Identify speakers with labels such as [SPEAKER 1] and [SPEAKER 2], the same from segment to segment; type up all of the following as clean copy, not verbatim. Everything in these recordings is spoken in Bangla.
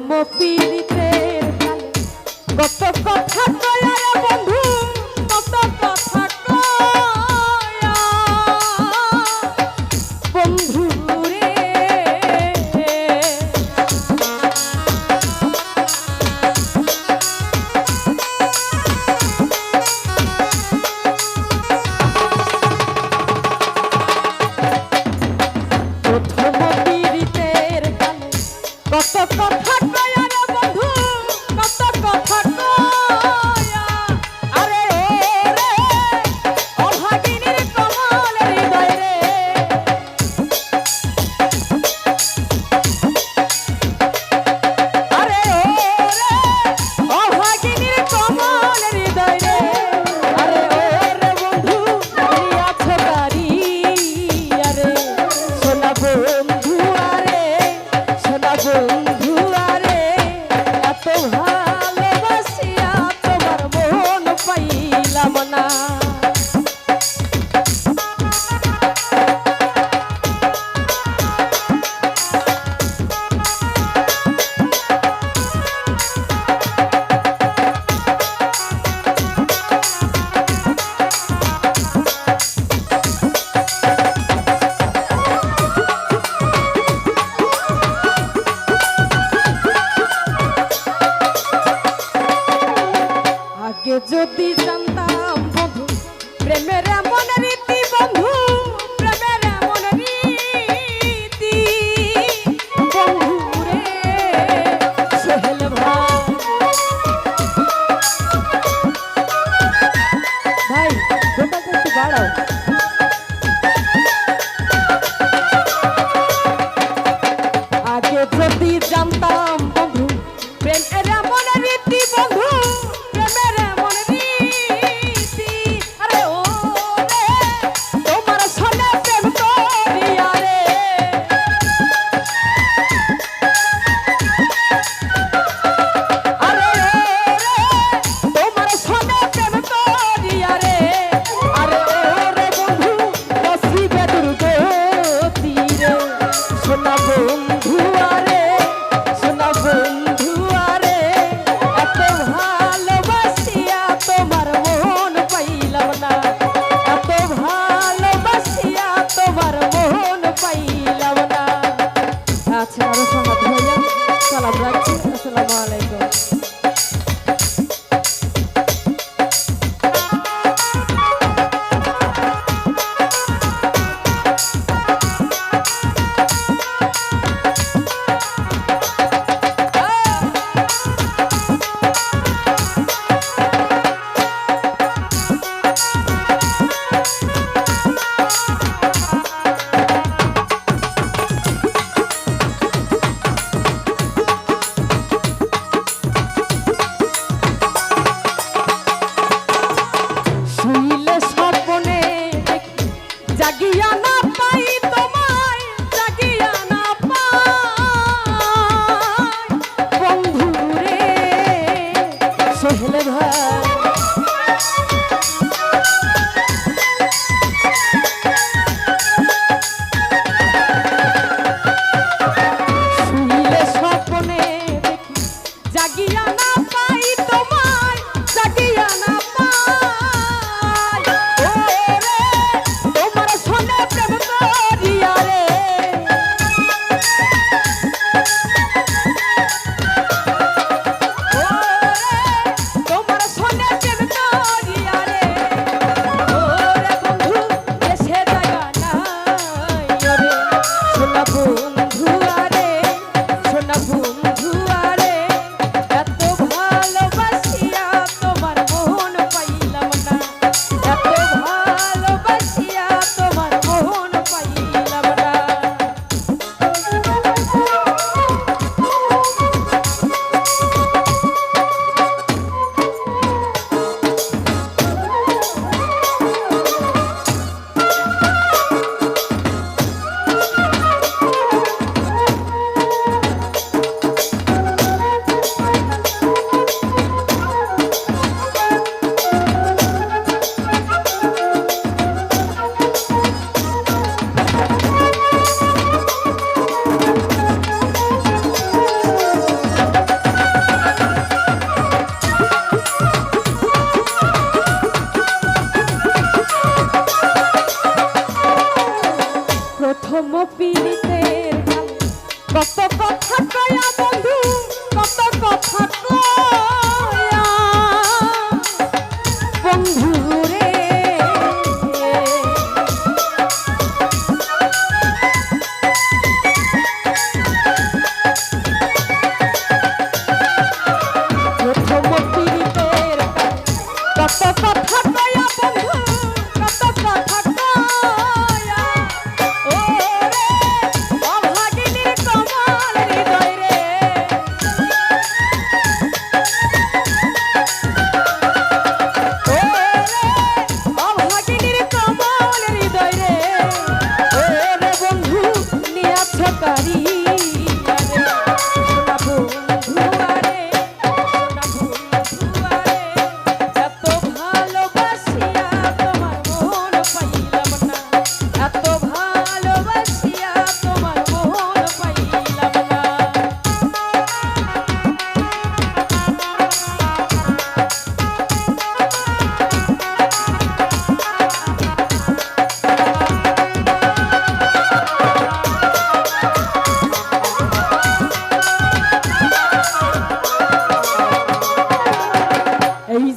[SPEAKER 1] পীড়িতের কালে কত কথা কয়া রে বন্ধু, কত কথা কয়া বন্ধু রে। প্রথম পীড়িতের কালে কত কথা কয়া রে বন্ধু, কত কথা কয়া। আরে রে অভাগিনীর কমলের হৃদয় রে, আরে রে অভাগিনীর কমলের হৃদয় রে। আরে রে বন্ধু তুমি আছো কারিয়া রে, সোনা বন্ধু আরে, সোনা বন্ধু আরে, এত ভালোবাসিয়া তোমার মন পাইলাম না। আগে যদি জানতাম বন্ধু প্রেমের এমন রীতি, বন্ধু প্রেমের এমন রীতি, বন্ধু রে সোহেল ভাই, ভাই দোকানটা একটু বাড়াও। আগে যদি জানতাম বন্ধু প্রেমের এমন রীতি, বন্ধু প্রেমের এমন রীতি,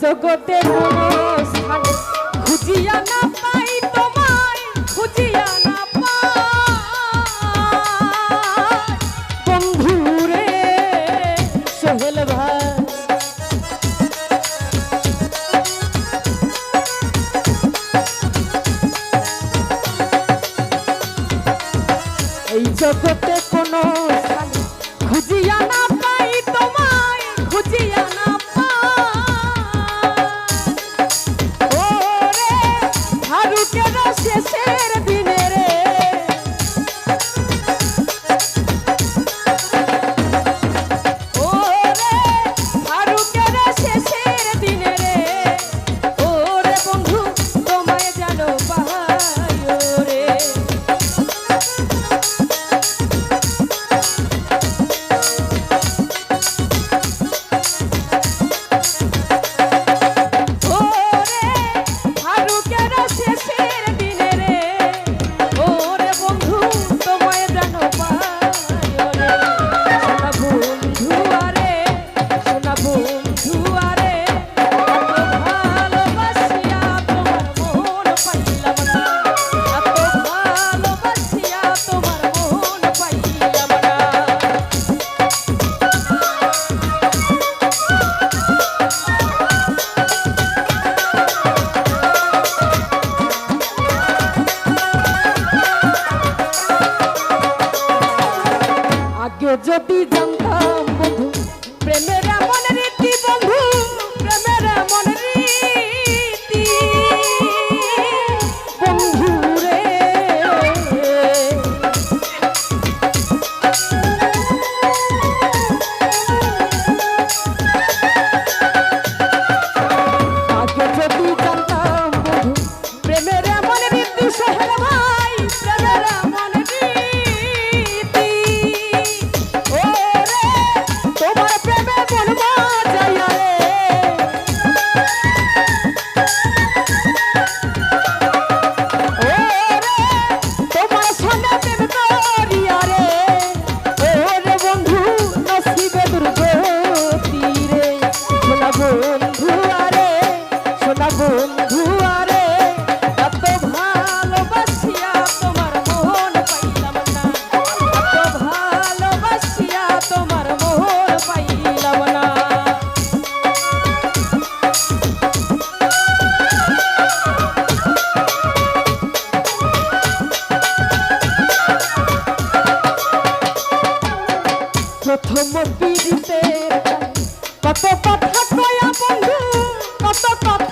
[SPEAKER 1] জগতে কোনো স্থান খুঁজিয়া না পাই তোমায়, খুঁজিয়া না পাই বন্ধু রে সোহেল ভাই। এই জগতে কোনো স্থান খুঁজিয়া না পাই তোমায়, খুঁজিয়া না শেষের দিনে রে ও রে ফারুকের শেষের দিনে রে ও রে বন্ধু তোমায় জানো পাই ও রে। যদি জানতাম বন্ধু প্রেমের এমন রীতি, বন্ধু প্রেমের এমন রীতি বন্ধু রে আগে যদি জানতাম বন্ধু প্রেমের এমন রীতি সোহেল ভাই, প্রেমের এমন রীতি তোমার প্রেমে বলবো যাইয়া রে ও রে তোমার সঙ্গে প্রেম করিয়া রে ও রে বন্ধু নসিবে দুর্গতি রে সোনা বন্ধু আরে সোনা বন্ধু আরে এত ভালোবাসিয়া তোমার মন পাইলাম না, এত ভালোবাসিয়া তোমার মন পাইলাম না। প্রথম পীড়িতের কত কথা কয়া বন্ধু, কত কথা